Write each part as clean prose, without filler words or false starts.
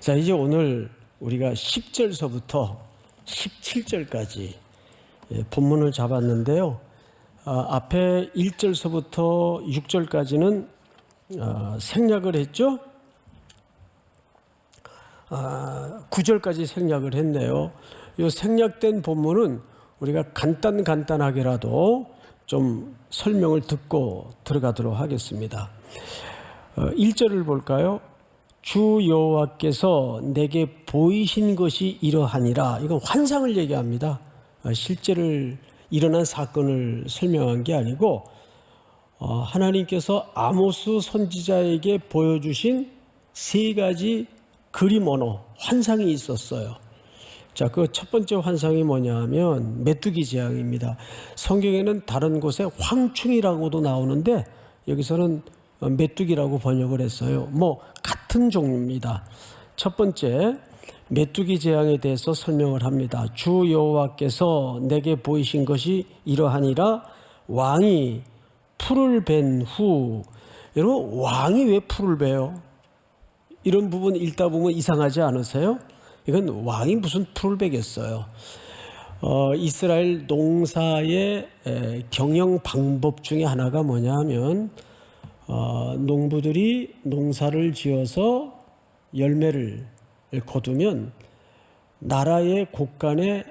자, 이제 오늘 우리가 10절서부터 17절까지 본문을 잡았는데요. 앞에 1절서부터 6절까지는 생략을 했죠. 9절까지 생략을 했네요. 이 생략된 본문은 우리가 간단하게라도 좀 설명을 듣고 들어가도록 하겠습니다. 1절을 볼까요? 주 여호와께서 내게 보이신 것이 이러하니라. 이건 환상을 얘기합니다. 실제로 일어난 사건을 설명한 게 아니고 하나님께서 아모스 선지자에게 보여주신 세 가지 그림 언어, 환상이 있었어요. 자, 그 첫 번째 환상이 뭐냐 하면 메뚜기 재앙입니다. 성경에는 다른 곳에 황충이라고도 나오는데 여기서는 메뚜기라고 번역을 했어요. 뭐 같은 종류입니다. 첫 번째 메뚜기 재앙에 대해서 설명을 합니다. 주 여호와께서 내게 보이신 것이 이러하니라. 왕이 풀을 벤 후. 여러분, 왕이 왜 풀을 베요? 이런 부분 읽다 보면 이상하지 않으세요? 이건 왕이 무슨 풀을 베겠어요? 이스라엘 농사의 경영 방법 중에 하나가 뭐냐 하면 농부들이 농사를 지어서 열매를 거두면 나라의 곳간에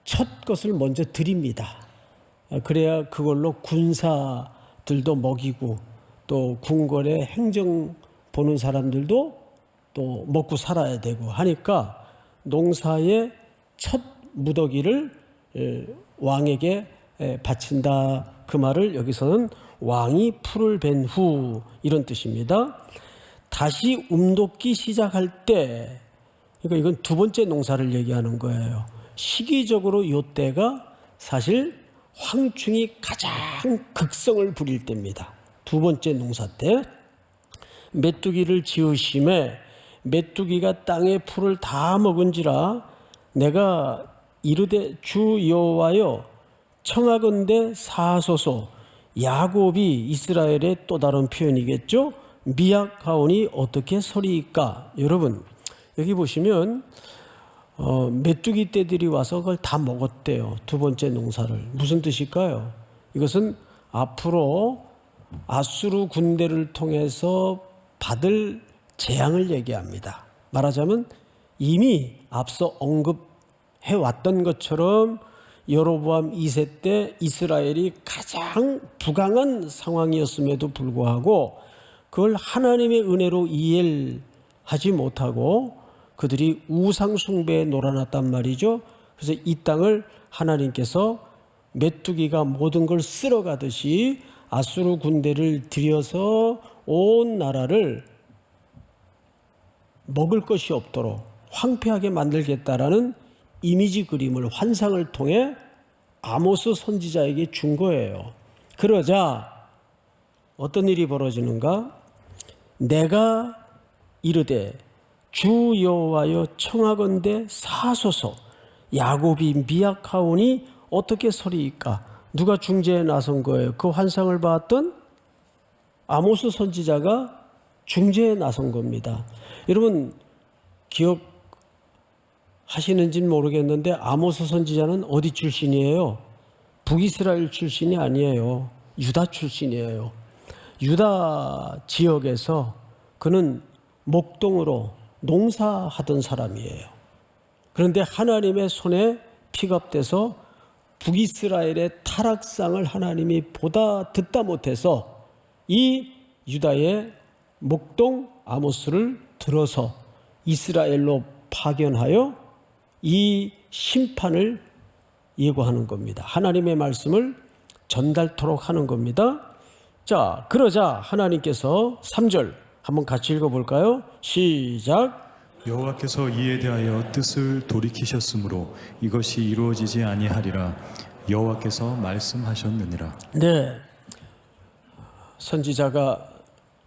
첫 것을 먼저 드립니다. 그래야 그걸로 군사들도 먹이고 또 궁궐에 행정 보는 사람들도 또 먹고 살아야 되고 하니까 농사의 첫 무더기를 왕에게 바친다. 그 말을 여기서는 왕이 풀을 벤 후 이런 뜻입니다. 다시 움돋기 시작할 때, 그러니까 이건 두 번째 농사를 얘기하는 거예요. 시기적으로 이 때가 사실 황충이 가장 극성을 부릴 때입니다. 두 번째 농사 때 메뚜기를 지으심에 메뚜기가 땅의 풀을 다 먹은지라 내가 이르되 주 여호와여 청하건대 사하소서. 야곱이 이스라엘의 또 다른 표현이겠죠. 미약하오니 어떻게 서리이까. 여러분 여기 보시면 메뚜기 떼들이 와서 그걸 다 먹었대요. 두 번째 농사를. 무슨 뜻일까요? 이것은 앞으로 아수르 군대를 통해서 받을 재앙을 얘기합니다. 말하자면 이미 앞서 언급해 왔던 것처럼 여로보암 2세 때 이스라엘이 가장 부강한 상황이었음에도 불구하고 그걸 하나님의 은혜로 이해를 하지 못하고 그들이 우상 숭배에 놀아났단 말이죠. 그래서 이 땅을 하나님께서 메뚜기가 모든 걸 쓸어가듯이 아수르 군대를 들여서 온 나라를 먹을 것이 없도록 황폐하게 만들겠다라는 이미지 그림을 환상을 통해 아모스 선지자에게 준 거예요. 그러자 어떤 일이 벌어지는가? 내가 이르되 주 여호와여 청하건대 사소서. 야곱이 미약하오니 어떻게 서리이까. 누가 중재에 나선 거예요? 그 환상을 봤던 아모스 선지자가 중재에 나선 겁니다. 여러분 기억하시는지는 모르겠는데 아모스 선지자는 어디 출신이에요? 북이스라엘 출신이 아니에요. 유다 출신이에요. 유다 지역에서 그는 목동으로 농사하던 사람이에요. 그런데 하나님의 손에 픽업돼서 북이스라엘의 타락상을 하나님이 보다 듣다 못해서 이 유다의 목동 아모스를 들어서 이스라엘로 파견하여 이 심판을 예고하는 겁니다. 하나님의 말씀을 전달토록 하는 겁니다. 자, 그러자 하나님께서 3절 한번 같이 읽어볼까요? 시작. 여호와께서 이에 대하여 뜻을 돌이키셨으므로 이것이 이루어지지 아니하리라. 여호와께서 말씀하셨느니라. 네, 선지자가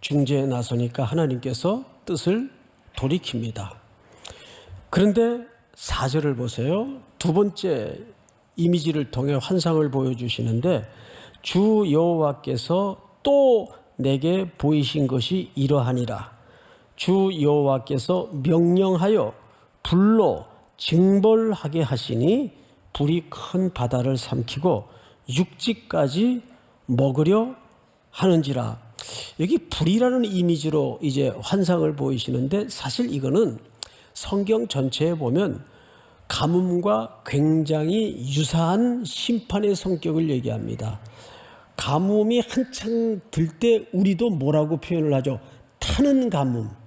중재에 나서니까 하나님께서 뜻을 돌이킵니다. 그런데 4절을 보세요. 두 번째 이미지를 통해 환상을 보여주시는데 주 여호와께서 또 내게 보이신 것이 이러하니라. 주 여호와께서 명령하여 불로 징벌하게 하시니 불이 큰 바다를 삼키고 육지까지 먹으려 하는지라. 여기 불이라는 이미지로 이제 환상을 보이시는데, 사실 이거는 성경 전체에 보면 가뭄과 굉장히 유사한 심판의 성격을 얘기합니다. 가뭄이 한창 들 때 우리도 뭐라고 표현을 하죠? 타는 가뭄.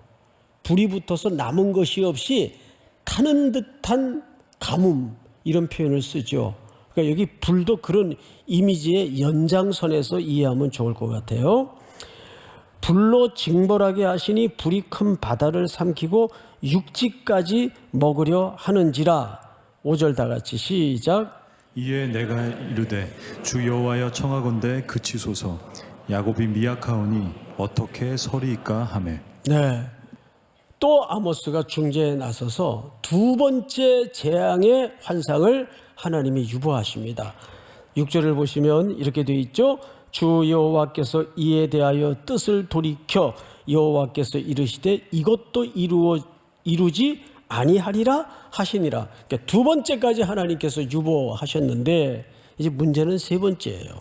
불이 붙어서 남은 것이 없이 타는 듯한 가뭄, 이런 표현을 쓰죠. 그러니까 여기 불도 그런 이미지의 연장선에서 이해하면 좋을 것 같아요. 불로 징벌하게 하시니 불이 큰 바다를 삼키고 육지까지 먹으려 하는지라. 5절 다 같이 시작. 이에 내가 이르되 주 여호와여 청하건대 그치소서. 야곱이 미약하오니 어떻게 서리이까 하매. 네. 또 아모스가 중재에 나서서 두 번째 재앙의 환상을 하나님이 유보하십니다. 6절을 보시면 이렇게 되어 있죠. 주 여호와께서 이에 대하여 뜻을 돌이켜 여호와께서 이르시되 이것도 이루지 아니하리라 하시니라. 그러니까 두 번째까지 하나님께서 유보하셨는데, 이제 문제는 세 번째예요.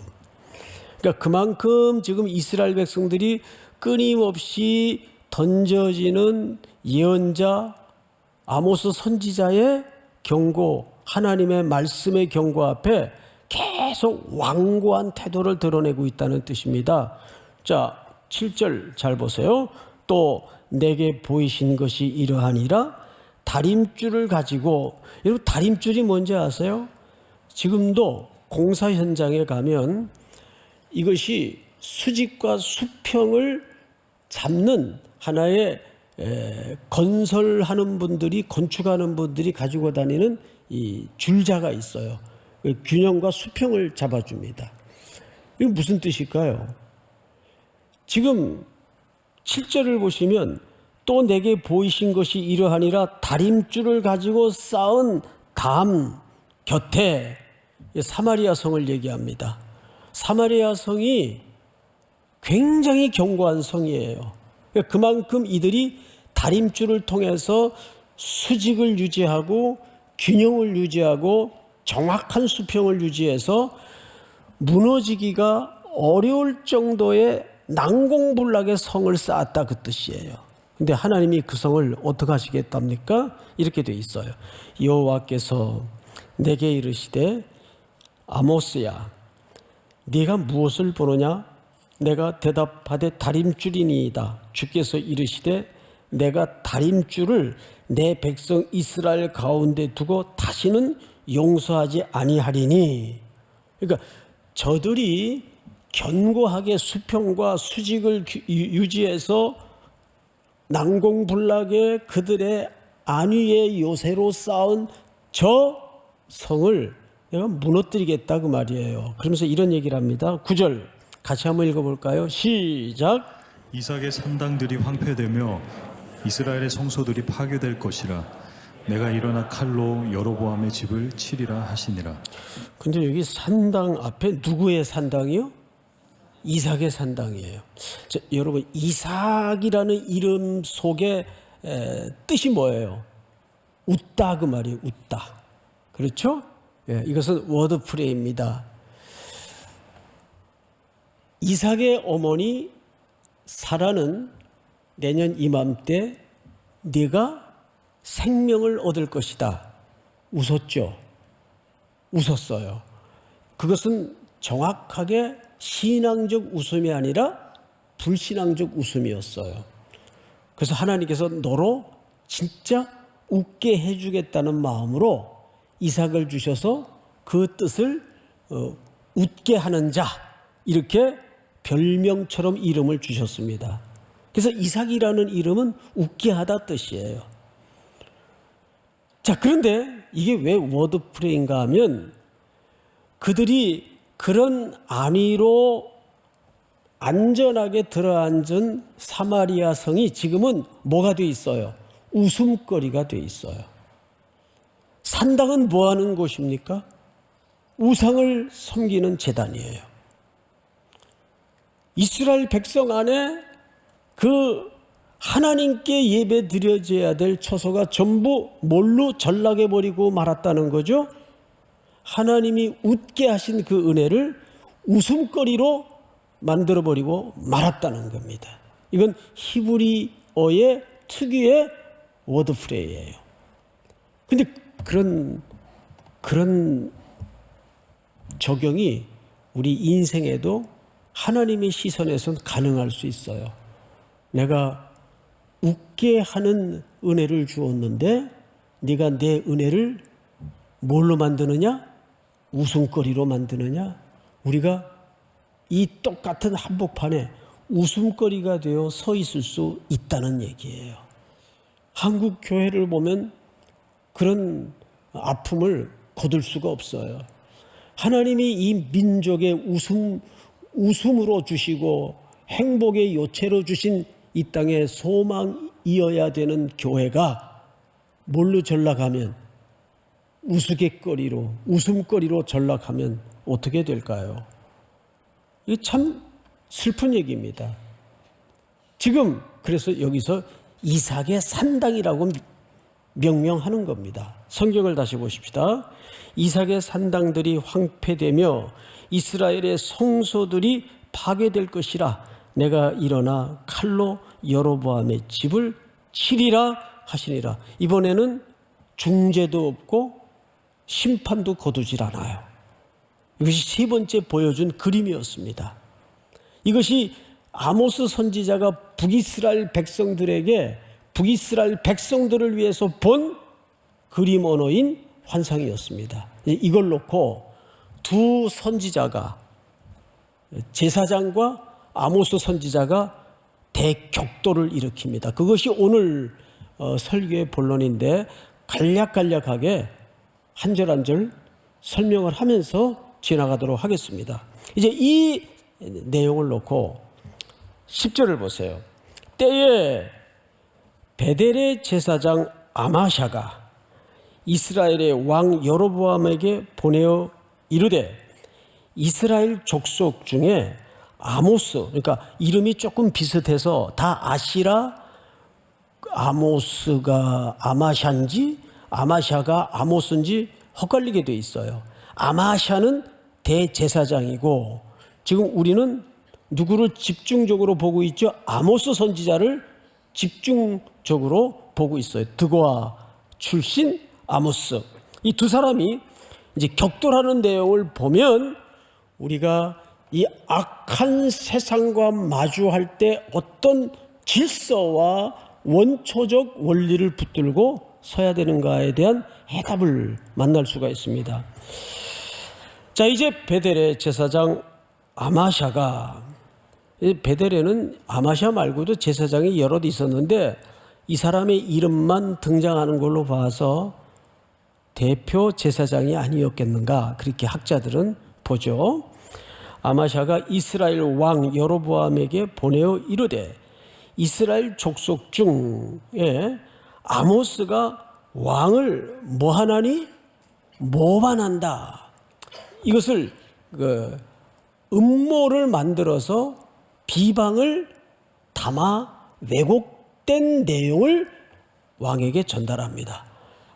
그러니까 그만큼 지금 이스라엘 백성들이 끊임없이 던져지는 예언자 아모스 선지자의 경고, 하나님의 말씀의 경고 앞에 계속 완고한 태도를 드러내고 있다는 뜻입니다. 자, 7절 잘 보세요. 또 내게 보이신 것이 이러하니라. 다림줄을 가지고, 여러분 다림줄이 뭔지 아세요? 지금도 공사 현장에 가면 이것이 수직과 수평을 잡는 하나의 건설하는 분들이, 건축하는 분들이 가지고 다니는 이 줄자가 있어요. 균형과 수평을 잡아줍니다. 이게 무슨 뜻일까요? 지금 7절을 보시면 또 내게 보이신 것이 이러하니라. 다림줄을 가지고 쌓은 담 곁에 사마리아 성을 얘기합니다. 사마리아 성이 굉장히 견고한 성이에요. 그만큼 이들이 다림줄을 통해서 수직을 유지하고 균형을 유지하고 정확한 수평을 유지해서 무너지기가 어려울 정도의 난공불락의 성을 쌓았다, 그 뜻이에요. 근데 하나님이 그 성을 어떻게 하시겠답니까? 이렇게 돼 있어요. 여호와께서 내게 이르시되 아모스야, 네가 무엇을 보느냐? 내가 대답하되 다림줄이니이다. 주께서 이르시되 내가 다림줄을 내 백성 이스라엘 가운데 두고 다시는 용서하지 아니하리니. 그러니까 저들이 견고하게 수평과 수직을 유지해서 난공불락의 그들의 안위의 요새로 쌓은 저 성을 내가 무너뜨리겠다, 그 말이에요. 그러면서 이런 얘기를 합니다. 9절 같이 한번 읽어볼까요? 시작. 이삭의 산당들이 황폐되며 이스라엘의 성소들이 파괴될 것이라. 내가 일어나 칼로 여로보암의 집을 치리라 하시니라. 근데 여기 산당 앞에 누구의 산당이요? 이삭의 산당이에요. 자, 여러분, 이삭이라는 이름 속에 뜻이 뭐예요? 웃다, 그 말이에요. 웃다. 그렇죠? 예, 이것은 워드플레이입니다. 이삭의 어머니 사라는 내년 이맘때 네가 생명을 얻을 것이다. 웃었죠. 웃었어요. 그것은 정확하게 신앙적 웃음이 아니라 불신앙적 웃음이었어요. 그래서 하나님께서 너로 진짜 웃게 해주겠다는 마음으로 이삭을 주셔서 그 뜻을 웃게 하는 자, 이렇게 별명처럼 이름을 주셨습니다. 그래서 이삭이라는 이름은 웃게 하다 뜻이에요. 자, 그런데 이게 왜 워드플레이인가 하면 그들이 그런 안위로 안전하게 들어앉은 사마리아 성이 지금은 뭐가 돼 있어요? 웃음거리가 돼 있어요. 산당은 뭐 하는 곳입니까? 우상을 섬기는 제단이에요. 이스라엘 백성 안에 그 하나님께 예배 드려져야 될 처소가 전부 뭘로 전락해 버리고 말았다는 거죠. 하나님이 웃게 하신 그 은혜를 웃음거리로 만들어 버리고 말았다는 겁니다. 이건 히브리어의 특유의 워드플레이예요. 근데 그런 적용이 우리 인생에도 하나님의 시선에선 가능할 수 있어요. 내가 웃게 하는 은혜를 주었는데 네가 내 은혜를 뭘로 만드느냐? 웃음거리로 만드느냐? 우리가 이 똑같은 한복판에 웃음거리가 되어 서 있을 수 있다는 얘기예요. 한국 교회를 보면 그런 아픔을 거둘 수가 없어요. 하나님이 이 민족의 웃음으로 주시고 행복의 요체로 주신 이 땅의 소망이어야 되는 교회가 뭘로 전락하면, 우스갯거리로, 웃음거리로 전락하면 어떻게 될까요? 이게 참 슬픈 얘기입니다. 지금 그래서 여기서 이삭의 산당이라고 명명하는 겁니다. 성경을 다시 보십시다. 이삭의 산당들이 황폐되며 이스라엘의 성소들이 파괴될 것이라 내가 일어나 칼로 여로보암의 집을 치리라 하시니라. 이번에는 중재도 없고 심판도 거두질 않아요. 이것이 세 번째 보여준 그림이었습니다. 이것이 아모스 선지자가 북이스라엘 백성들을 위해서 본 그림 언어인 환상이었습니다. 이걸 놓고 두 선지자가, 제사장과 아모스 선지자가 대격돌을 일으킵니다. 그것이 오늘 설교의 본론인데 간략하게 한 절 한 절 설명을 하면서 지나가도록 하겠습니다. 이제 이 내용을 놓고 10절을 보세요. 때에 베델의 제사장 아마샤가 이스라엘의 왕 여로보암에게 보내어 이르되 이스라엘 족속 중에 아모스, 그러니까 이름이 조금 비슷해서 다 아시라, 아모스가 아마샤인지 아마샤가 아모스인지 헛갈리게 돼 있어요. 아마샤는 대제사장이고 지금 우리는 누구를 집중적으로 보고 있죠? 아모스 선지자를 집중적으로 보고 있어요. 드고아 출신 아모스. 이 두 사람이 이제 격돌하는 내용을 보면 우리가 이 악한 세상과 마주할 때 어떤 질서와 원초적 원리를 붙들고 서야 되는가에 대한 해답을 만날 수가 있습니다. 자, 이제 베델의 제사장 아마샤가, 베델에는 아마샤 말고도 제사장이 여럿 있었는데 이 사람의 이름만 등장하는 걸로 봐서 대표 제사장이 아니었겠는가, 그렇게 학자들은 보죠. 아마샤가 이스라엘 왕 여로보암에게 보내어 이르되 이스라엘 족속 중에 아모스가 왕을 뭐하나니? 모반한다. 이것을 음모를 만들어서 비방을 담아 왜곡된 내용을 왕에게 전달합니다.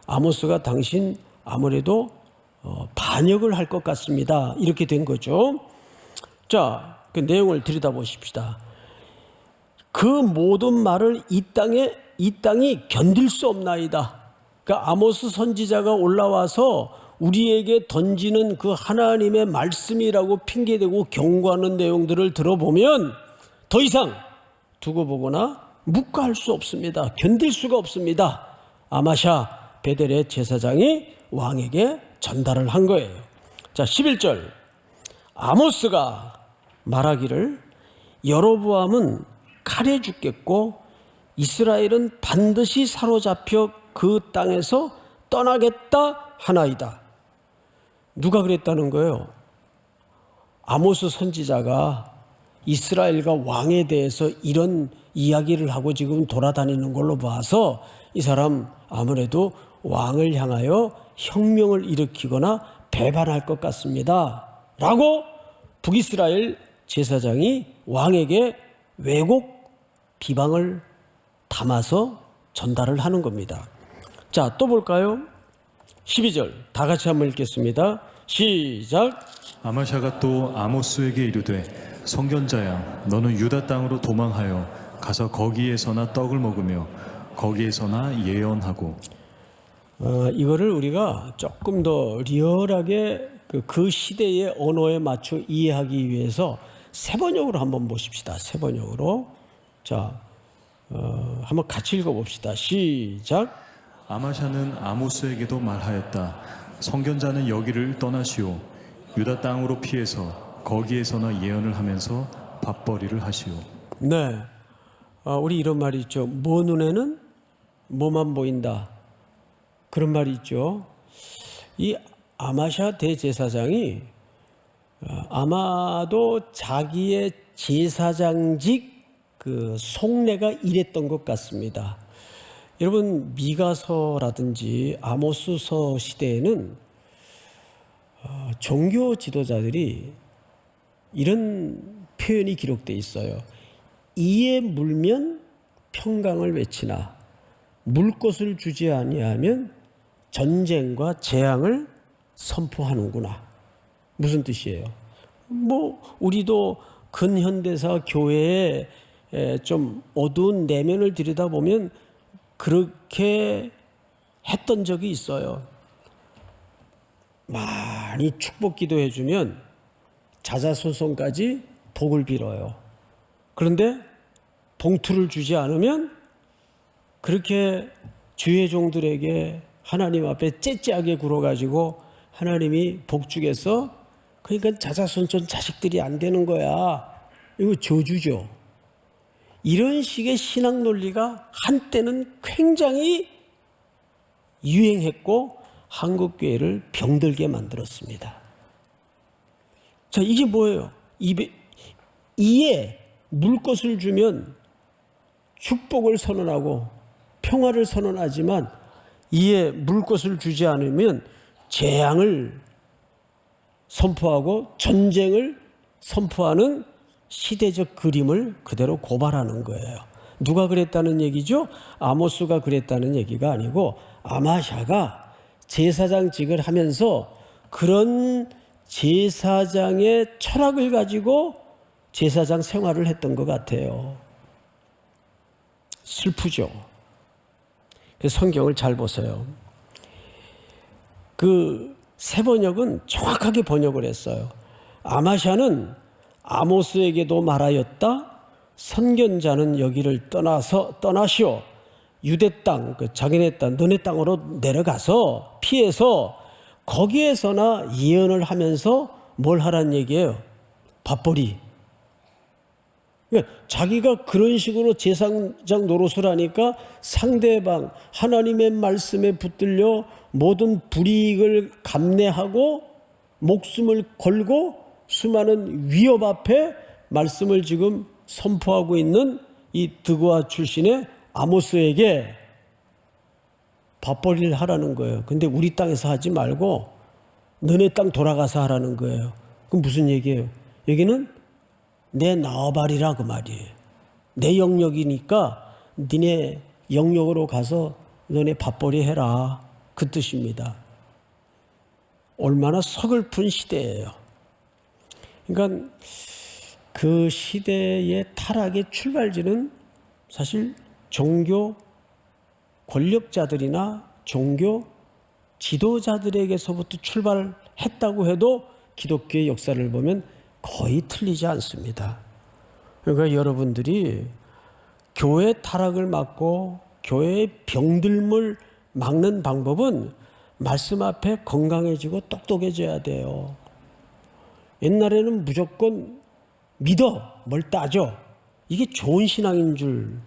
아모스가 당신 아무래도 반역을 할 것 같습니다. 이렇게 된 거죠. 자, 그 내용을 들여다보십시다. 그 모든 말을 이 땅이 견딜 수 없나이다. 그러니까 아모스 선지자가 올라와서 우리에게 던지는 그 하나님의 말씀이라고 핑계대고 경고하는 내용들을 들어보면 더 이상 두고 보거나 묵과할 수 없습니다. 견딜 수가 없습니다. 아마샤 베델의 제사장이 왕에게 전달을 한 거예요. 자, 11절. 아모스가 말하기를 여로보암은 칼에 죽겠고 이스라엘은 반드시 사로잡혀 그 땅에서 떠나겠다 하나이다. 누가 그랬다는 거예요? 아모스 선지자가 이스라엘과 왕에 대해서 이런 이야기를 하고 지금 돌아다니는 걸로 봐서 이 사람 아무래도 왕을 향하여 혁명을 일으키거나 배반할 것 같습니다. 라고 북이스라엘 제사장이 왕에게 왜곡 비방을 담아서 전달을 하는 겁니다. 자, 또 볼까요? 12절 다 같이 한번 읽겠습니다. 시작. 아마샤가 또 아모스에게 이르되 선견자야 너는 유다 땅으로 도망하여 가서 거기에서나 떡을 먹으며 거기에서나 예언하고. 이거를 우리가 조금 더 리얼하게 그 시대의 언어에 맞춰 이해하기 위해서 세번역으로 한번 보십시다. 세번역으로. 자, 한번 같이 읽어봅시다. 시작. 아마샤는 아모스에게도 말하였다. 선견자는 여기를 떠나시오. 유다 땅으로 피해서 거기에서나 예언을 하면서 밥벌이를 하시오. 네, 우리 이런 말이 있죠. 뭐 눈에는 뭐만 보인다. 그런 말이 있죠. 이 아마샤 대제사장이 아마도 자기의 제사장직 그 속내가 이랬던 것 같습니다. 여러분, 미가서라든지 아모스서 시대에는 종교 지도자들이 이런 표현이 기록되어 있어요. 이에 물면 평강을 외치나 물 것을 주지 아니하면 전쟁과 재앙을 선포하는구나. 무슨 뜻이에요? 뭐 우리도 근현대사 교회에 좀 어두운 내면을 들여다보면 그렇게 했던 적이 있어요. 많이 축복 기도해 주면 자자손손까지 복을 빌어요. 그런데 봉투를 주지 않으면 그렇게 주의 종들에게 하나님 앞에 째째하게 굴어가지고 하나님이 복 주겠어? 그러니까 자자손손 자식들이 안 되는 거야. 이거 저주죠. 이런 식의 신앙 논리가 한때는 굉장히 유행했고 한국 교회를 병들게 만들었습니다. 자, 이게 뭐예요? 이에 물 것을 주면 축복을 선언하고 평화를 선언하지만 이에 물 것을 주지 않으면 재앙을 선포하고 전쟁을 선포하는 시대적 그림을 그대로 고발하는 거예요. 누가 그랬다는 얘기죠? 아모스가 그랬다는 얘기가 아니고 아마샤가 제사장직을 하면서 그런 제사장의 철학을 가지고 제사장 생활을 했던 것 같아요. 슬프죠. 그래서 성경을 잘 보세요. 그 세번역은 정확하게 번역을 했어요. 아마샤는 아모스에게도 말하였다. 선견자는 여기를 떠나시오. 유대 땅, 자기네 땅, 너네 땅으로 내려가서 피해서 거기에서나 예언을 하면서 뭘 하라는 얘기예요? 밥벌이. 그러니까 자기가 그런 식으로 제사장 노릇을 하니까 상대방 하나님의 말씀에 붙들려 모든 불이익을 감내하고 목숨을 걸고 수많은 위협 앞에 말씀을 지금 선포하고 있는 이 드고아 출신의 아모스에게 밥벌이를 하라는 거예요. 근데 우리 땅에서 하지 말고 너네 땅 돌아가서 하라는 거예요. 그럼 무슨 얘기예요? 여기는 내 나와바리라 그 말이에요. 내 영역이니까 니네 영역으로 가서 너네 밥벌이 해라. 그 뜻입니다. 얼마나 서글픈 시대예요. 그러니까 그 시대의 타락의 출발지는 사실 종교 권력자들이나 종교 지도자들에게서부터 출발했다고 해도 기독교의 역사를 보면 거의 틀리지 않습니다. 그러니까 여러분들이 교회 타락을 막고 교회의 병들물 막는 방법은 말씀 앞에 건강해지고 똑똑해져야 돼요. 옛날에는 무조건 믿어, 뭘 따져. 이게 좋은 신앙인 줄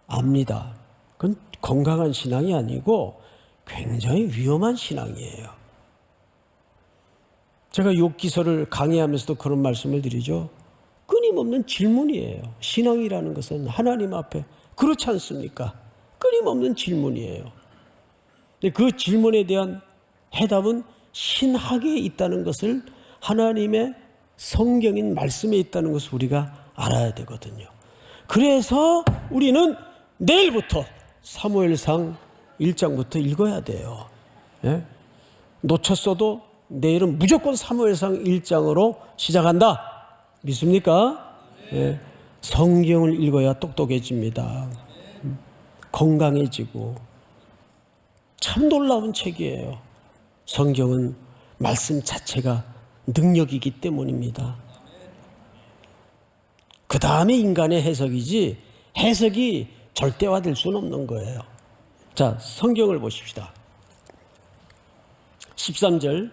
압니다. 그건 건강한 신앙이 아니고 굉장히 위험한 신앙이에요. 제가 욥기서를 강의하면서도 그런 말씀을 드리죠. 끊임없는 질문이에요. 신앙이라는 것은 하나님 앞에 그렇지 않습니까? 끊임없는 질문이에요. 근데 그 질문에 대한 해답은 신학에 있다는 것을 하나님의 성경인 말씀에 있다는 것을 우리가 알아야 되거든요. 그래서 우리는 내일부터 사무엘상 1장부터 읽어야 돼요. 예? 놓쳤어도 내일은 무조건 사무엘상 1장으로 시작한다. 믿습니까? 예. 성경을 읽어야 똑똑해집니다. 건강해지고. 참 놀라운 책이에요. 성경은 말씀 자체가 능력이기 때문입니다. 그 다음에 인간의 해석이지 해석이 절대화될 수는 없는 거예요. 자, 성경을 보십시다. 13절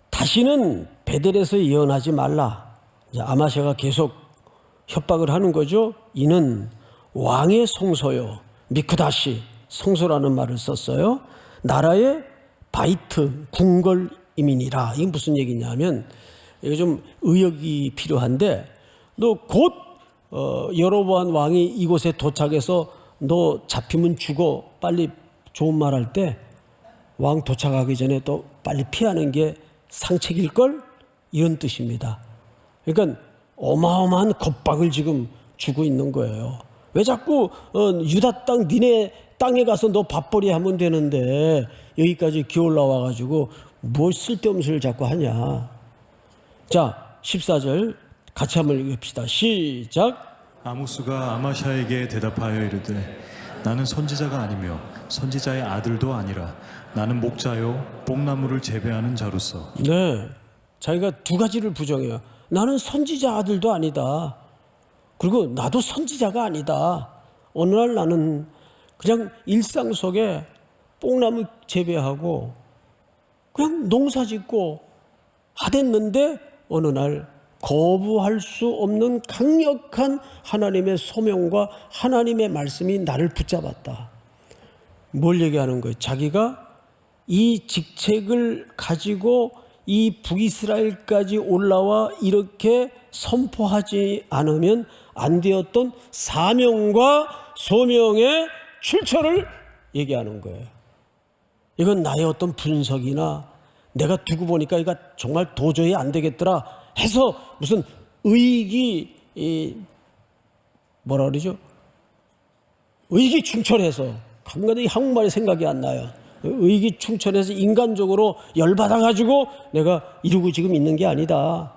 다시는 베델에서 예언하지 말라. 아마샤가 계속 협박을 하는 거죠. 이는 왕의 성소요. 미크다시 성소라는 말을 썼어요. 나라의 바이트 궁궐이민이라. 이게 무슨 얘기냐면 이거 좀 의역이 필요한데 너 곧 여로보암 왕이 이곳에 도착해서 너 잡히면 죽어. 빨리 좋은 말 할 때 왕 도착하기 전에 또 빨리 피하는 게 상책일걸? 이런 뜻입니다. 그러니까 어마어마한 겁박을 지금 주고 있는 거예요. 왜 자꾸 유다 땅 니네 땅에 가서 너 밥벌이 하면 되는데 여기까지 기어올라와 가지고 뭘 쓸데없는 소리를 자꾸 하냐. 자, 14절 같이 한번 읽읍시다. 시작. 아모스가 아마샤에게 대답하여 이르되 나는 선지자가 아니며 선지자의 아들도 아니라 나는 목자요 뽕나무를 재배하는 자로서. 네, 자기가 두 가지를 부정해요. 나는 선지자 아들도 아니다. 그리고 나도 선지자가 아니다. 어느 날 나는 그냥 일상 속에 뽕나무 재배하고 그냥 농사 짓고 하댔는데 어느 날 거부할 수 없는 강력한 하나님의 소명과 하나님의 말씀이 나를 붙잡았다. 뭘 얘기하는 거예요? 자기가 이 직책을 가지고 이 북이스라엘까지 올라와 이렇게 선포하지 않으면 안 되었던 사명과 소명의 출처를 얘기하는 거예요. 이건 나의 어떤 분석이나 내가 두고 보니까 이거 정말 도저히 안 되겠더라 해서 무슨 의익이 뭐라 그러죠? 의익이 충천해서 한가지 한국말이 생각이 안 나요. 의익이 충천해서 인간적으로 열받아가지고 내가 이러고 지금 있는 게 아니다.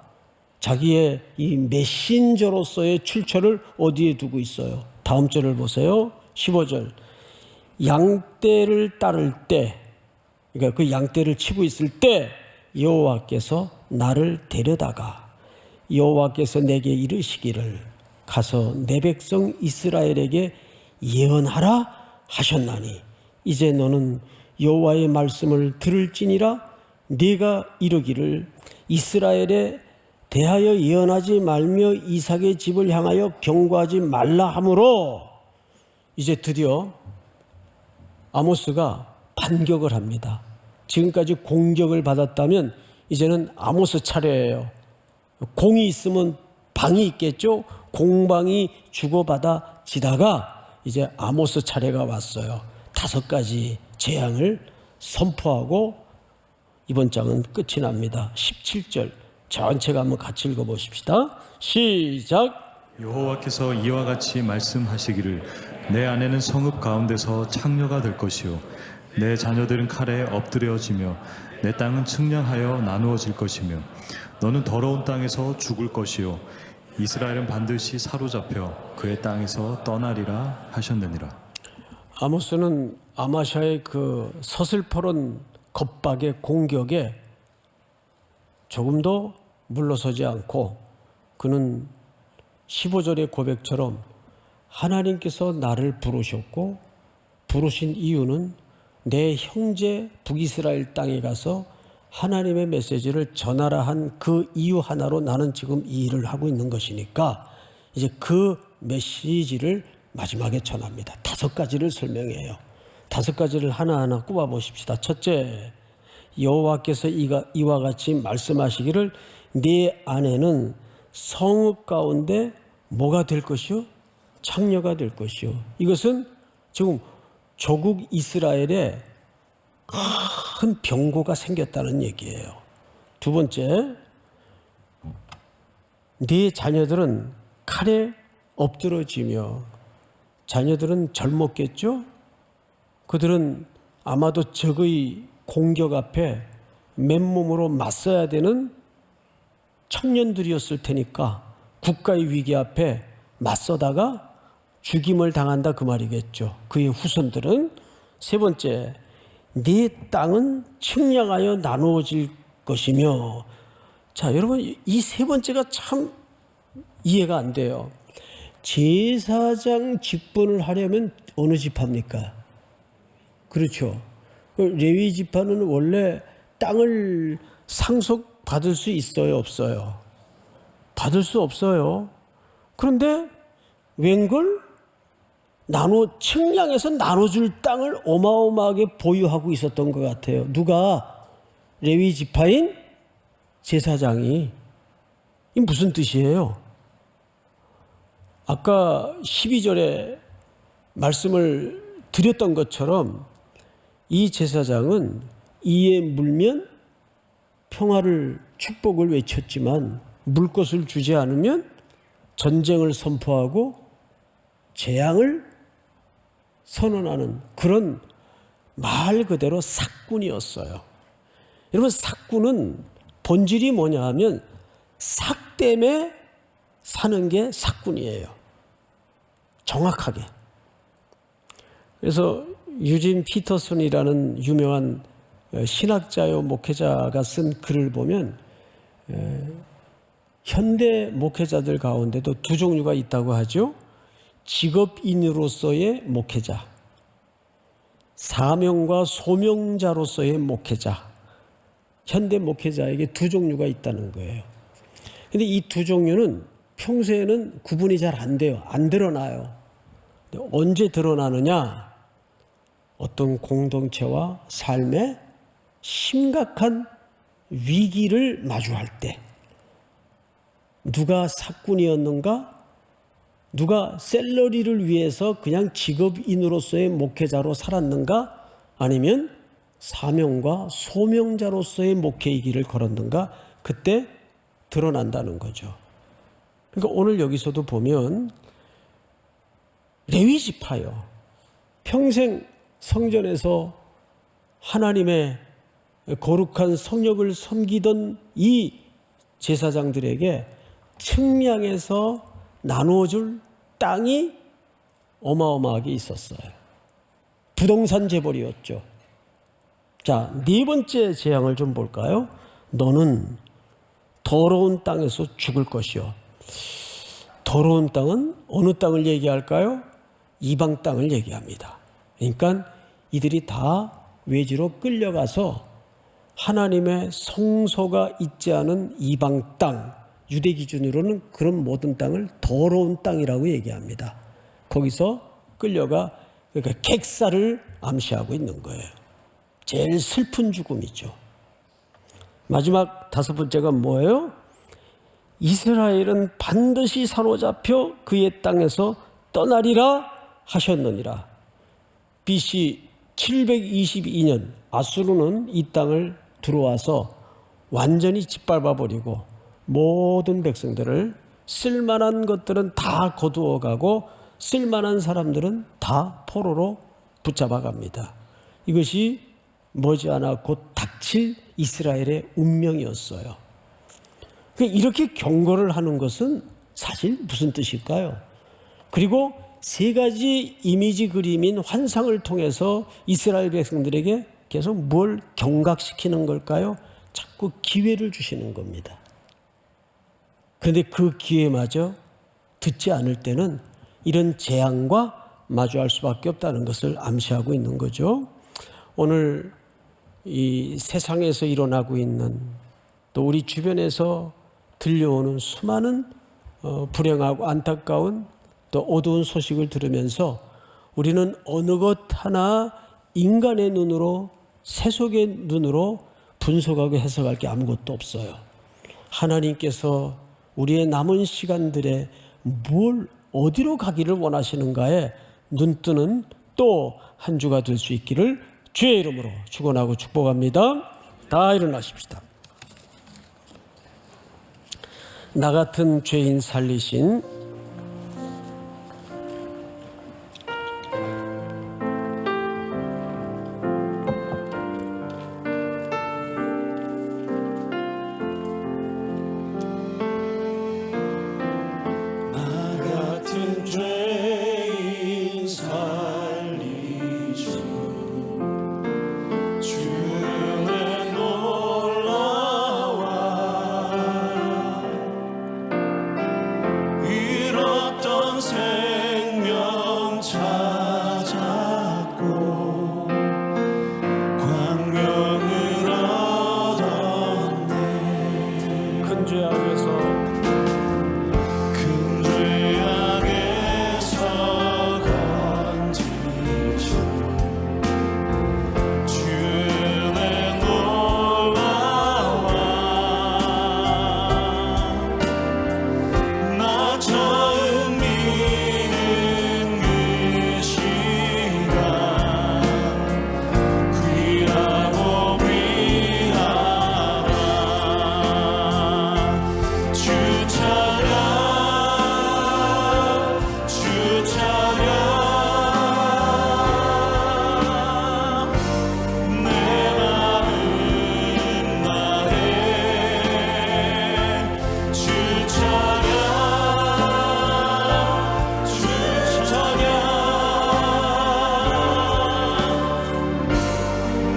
자기의 이 메신저로서의 출처를 어디에 두고 있어요? 다음 절을 보세요. 15절. 양떼를 따를 때, 그러니까 그 양떼를 치고 있을 때 여호와께서 나를 데려다가 여호와께서 내게 이르시기를 가서 내 백성 이스라엘에게 예언하라 하셨나니 이제 너는 여호와의 말씀을 들을지니라. 네가 이르기를 이스라엘에 대하여 예언하지 말며 이삭의 집을 향하여 경고하지 말라 하므로 이제 드디어 아모스가 반격을 합니다. 지금까지 공격을 받았다면 이제는 아모스 차례예요. 공이 있으면 방이 있겠죠. 공방이 주고받아지다가 이제 아모스 차례가 왔어요. 5가지 재앙을 선포하고 이번 장은 끝이 납니다. 17절 전체가 한번 같이 읽어보십시다. 시작. 여호와께서 이와 같이 말씀하시기를 내 아내는 성읍 가운데서 창녀가 될 것이요 내 자녀들은 칼에 엎드려지며 내 땅은 측량하여 나누어질 것이며 너는 더러운 땅에서 죽을 것이요 이스라엘은 반드시 사로잡혀 그의 땅에서 떠나리라 하셨느니라. 아모스는 아마샤의 그 서슬퍼런 겁박의 공격에 조금도 물러서지 않고 그는 15절의 고백처럼 하나님께서 나를 부르셨고 부르신 이유는 내 형제 북이스라엘 땅에 가서 하나님의 메시지를 전하라 한 그 이유 하나로 나는 지금 이 일을 하고 있는 것이니까 이제 그 메시지를 마지막에 전합니다. 5가지를 설명해요. 5가지를 하나하나 꼽아 보십시다. 첫째, 여호와께서 이와 같이 말씀하시기를 네 아내는 성읍 가운데 뭐가 될 것이요? 창녀가 될 것이요. 이것은 지금 조국 이스라엘에 큰 병고가 생겼다는 얘기예요. 두 번째, 네 자녀들은 칼에 엎드러지며 자녀들은 젊었겠죠? 그들은 아마도 적의 공격 앞에 맨몸으로 맞서야 되는 청년들이었을 테니까 국가의 위기 앞에 맞서다가 죽임을 당한다 그 말이겠죠. 그의 후손들은. 세 번째, 네 땅은 측량하여 나누어질 것이며. 자, 여러분, 이 세 번째가 참 이해가 안 돼요. 제사장 직분을 하려면 어느 지파입니까? 그렇죠. 레위 지파는 원래 땅을 상속받을 수 있어요, 없어요? 받을 수 없어요. 그런데 웬걸 측량해서 나눠줄 땅을 어마어마하게 보유하고 있었던 것 같아요. 누가? 레위 지파인 제사장이. 이 무슨 뜻이에요? 아까 12절에 말씀을 드렸던 것처럼 이 제사장은 이에 물면 평화를 축복을 외쳤지만 물 것을 주지 않으면 전쟁을 선포하고 재앙을 선언하는 그런 말 그대로 삭군이었어요. 여러분, 삭군은 본질이 뭐냐 하면 삭 때문에 사는 게 삭군이에요. 정확하게. 그래서 유진 피터슨이라는 유명한 신학자요 목회자가 쓴 글을 보면 현대 목회자들 가운데도 두 종류가 있다고 하죠. 직업인으로서의 목회자, 사명과 소명자로서의 목회자. 현대 목회자에게 두 종류가 있다는 거예요. 근데 이 두 종류는 평소에는 구분이 잘 안 돼요. 안 드러나요. 근데 언제 드러나느냐? 어떤 공동체와 삶에 심각한 위기를 마주할 때, 누가 삭군이었는가? 누가 샐러리를 위해서 그냥 직업인으로서의 목회자로 살았는가? 아니면 사명과 소명자로서의 목회의 길을 걸었는가? 그때 드러난다는 거죠. 그러니까 오늘 여기서도 보면 레위 지파요. 평생 성전에서 하나님의 거룩한 성역을 섬기던 이 제사장들에게 측량해서 나누어줄 땅이 어마어마하게 있었어요. 부동산 재벌이었죠. 자, 네 번째 재앙을 좀 볼까요? 너는 더러운 땅에서 죽을 것이요. 더러운 땅은 어느 땅을 얘기할까요? 이방 땅을 얘기합니다. 그러니까 이들이 다 외지로 끌려가서 하나님의 성소가 있지 않은 이방 땅, 유대 기준으로는 그런 모든 땅을 더러운 땅이라고 얘기합니다. 거기서 끌려가 그러니까 객사를 암시하고 있는 거예요. 제일 슬픈 죽음이죠. 마지막 다섯 번째가 뭐예요? 이스라엘은 반드시 사로잡혀 그의 땅에서 떠나리라 하셨느니라. BC 722년 아수르는 이 땅을 들어와서 완전히 짓밟아버리고 모든 백성들을 쓸만한 것들은 다 거두어가고 쓸만한 사람들은 다 포로로 붙잡아갑니다. 이것이 머지않아 곧 닥칠 이스라엘의 운명이었어요. 이렇게 경고를 하는 것은 사실 무슨 뜻일까요? 그리고 세 가지 이미지 그림인 환상을 통해서 이스라엘 백성들에게 계속 뭘 경각시키는 걸까요? 자꾸 기회를 주시는 겁니다. 그런데 그 기회마저 듣지 않을 때는 이런 재앙과 마주할 수밖에 없다는 것을 암시하고 있는 거죠. 오늘 이 세상에서 일어나고 있는 또 우리 주변에서 들려오는 수많은 불행하고 안타까운 또 어두운 소식을 들으면서 우리는 어느 것 하나 인간의 눈으로 세속의 눈으로 분석하고 해석할 게 아무것도 없어요. 하나님께서 우리의 남은 시간들에 뭘 어디로 가기를 원하시는가에 눈뜨는 또 한 주가 될 수 있기를 주의 이름으로 축원하고 축복합니다. 다 일어나십시다. 나 같은 죄인 살리신 찾았고 광명을 얻었네. 큰 죄악에서 큰 죄악에서 건지신 주의 놀라와 나 처음 믿는 그 시간 귀하고 귀하라. 주 찬양 주 찬양 내 마음 나에 주 찬양 주 찬양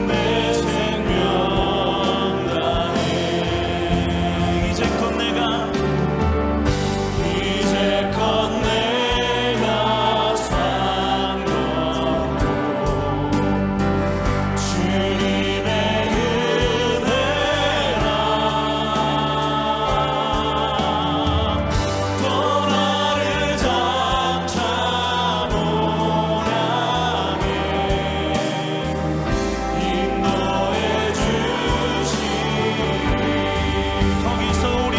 내 생명 나에 이제껏 내가 산 것도 주님의 은혜라. 또 나를 장차 모양에 인도해 주시니 거기서 우리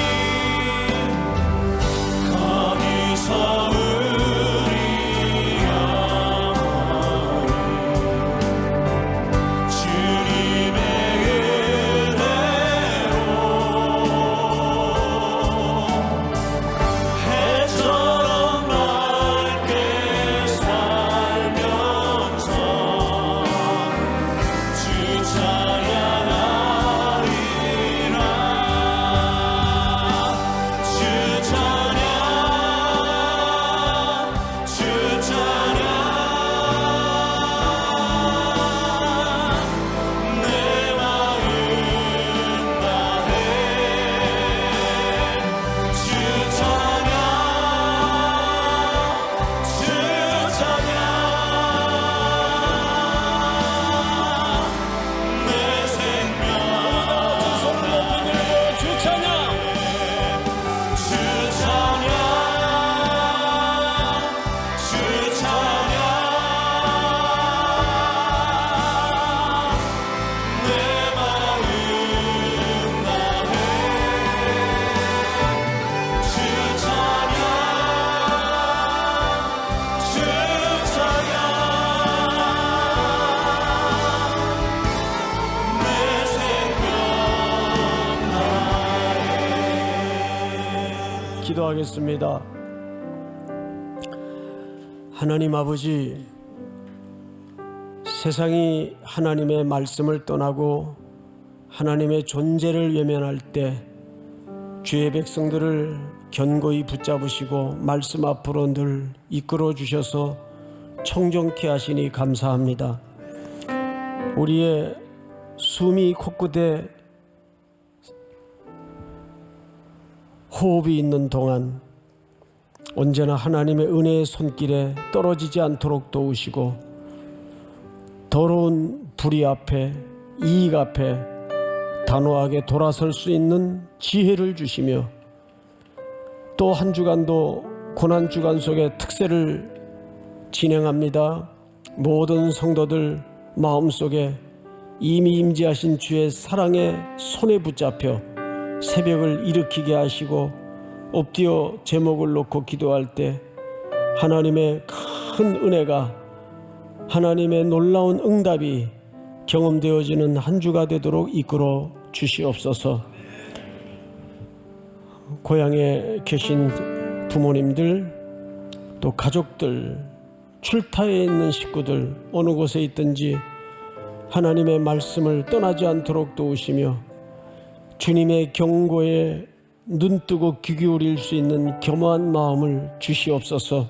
영원히 주님의 은혜로 해처럼 맑게 살면서 주 찬양하리라. 주 찬양 주 찬양 내 마음 나에 주 찬양 주 찬양 내 생명 손을 높이 들고 주 찬양 주 찬양 주 찬양 내 마음 나에 주 찬양 주 찬양 내 생명 기도하겠습니다. 하나님 아버지, 세상이 하나님의 말씀을 떠나고 하나님의 존재를 외면할 때 주의 백성들을 견고히 붙잡으시고 말씀 앞으로 늘 이끌어 주셔서 청정케 하시니 감사합니다. 우리의 숨이 코끝에 호흡이 있는 동안 언제나 하나님의 은혜의 손길에 떨어지지 않도록 도우시고 더러운 불의 앞에 이익 앞에 단호하게 돌아설 수 있는 지혜를 주시며 또 한 주간도 고난 주간 속에 특세를 진행합니다. 모든 성도들 마음속에 이미 임재하신 주의 사랑의 손에 붙잡혀 새벽을 일으키게 하시고 엎드려 제목을 놓고 기도할 때 하나님의 큰 은혜가 하나님의 놀라운 응답이 경험되어지는 한 주가 되도록 이끌어 주시옵소서. 고향에 계신 부모님들 또 가족들 출타에 있는 식구들 어느 곳에 있든지 하나님의 말씀을 떠나지 않도록 도우시며 주님의 경고에 눈뜨고 귀 기울일 수 있는 겸허한 마음을 주시옵소서.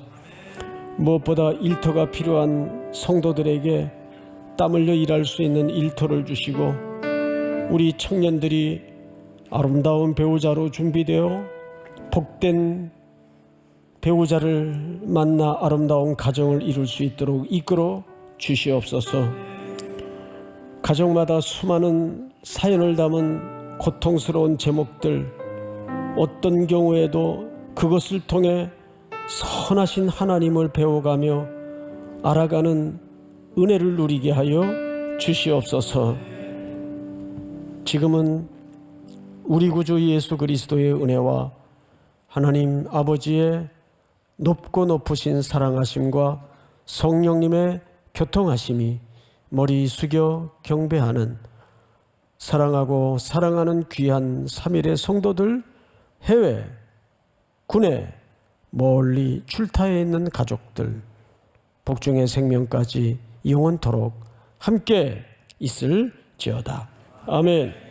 무엇보다 일터가 필요한 성도들에게 땀 흘려 일할 수 있는 일터를 주시고 우리 청년들이 아름다운 배우자로 준비되어 복된 배우자를 만나 아름다운 가정을 이룰 수 있도록 이끌어 주시옵소서. 가정마다 수많은 사연을 담은 고통스러운 제목들, 어떤 경우에도 그것을 통해 선하신 하나님을 배워가며 알아가는 은혜를 누리게 하여 주시옵소서. 지금은 우리 구주 예수 그리스도의 은혜와 하나님 아버지의 높고 높으신 사랑하심과 성령님의 교통하심이 머리 숙여 경배하는 사랑하고 사랑하는 귀한 3일의 성도들, 해외, 국내, 멀리 출타해 있는 가족들, 복중의 생명까지 영원토록 함께 있을지어다. 아멘.